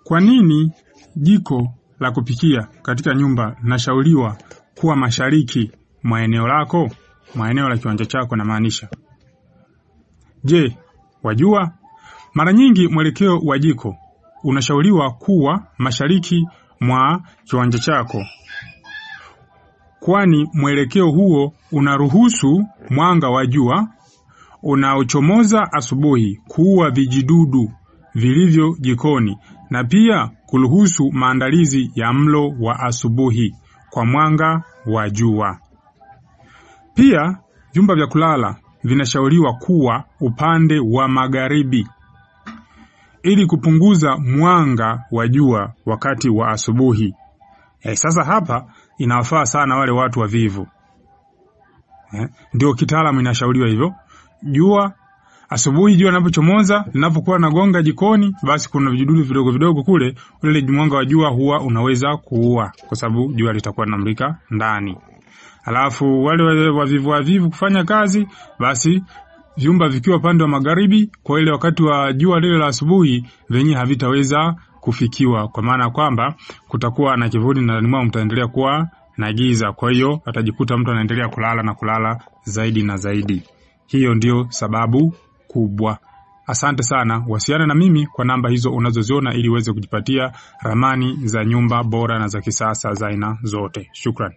Kwa nini jiko la kupikia katika nyumba linashauriwa kuwa mashariki mwa eneo lako, mwa eneo la kiwanja chako na maanisha? Je, wajua? Mara nyingi mwelekeo wa jiko unashauriwa kuwa mashariki mwa kiwanja chako, kwani mwelekeo huo unaruhusu mwanga wa jua unaochomoza asubuhi kuua vijidudu vilivyo jikoni na pia kuruhusu maandalizi ya mlo wa asubuhi kwa mwanga wa jua. Pia vyumba vya kulala vinashauriwa kuwa upande wa magharibi ili kupunguza mwanga wa jua wakati wa asubuhi. Sasa hapa inawafaa sana wale watu wavivu. Ndio kitaalamu inashauriwa hivyo. Jua asubuhi, jua linapochomoza, linapokuwa nagonga jikoni, basi kuna vijidudu vidogo vidogo kule, ule mwanga wa jua huwa unaweza kuua kwa sababu jua litakuwa linamulika ndani. Alafu wale wavivu kufanya kazi, basi vyumba vikiwa pande wa magharibi, kwa ile wakati wa jua lile la asubuhi venye havitaweza kufikiwa, kwa maana kwamba kutakuwa na kivuli na ndani mwao mtaendelea kuwa na giza. Kwa hiyo atajikuta mtu anaendelea kulala na kulala zaidi na zaidi. Hiyo ndio sababu kubwa. Asante sana. Wasiliana na mimi kwa namba hizo unazoziona ili uweze kujipatia ramani za nyumba bora na za kisasa za aina zote. Shukrani.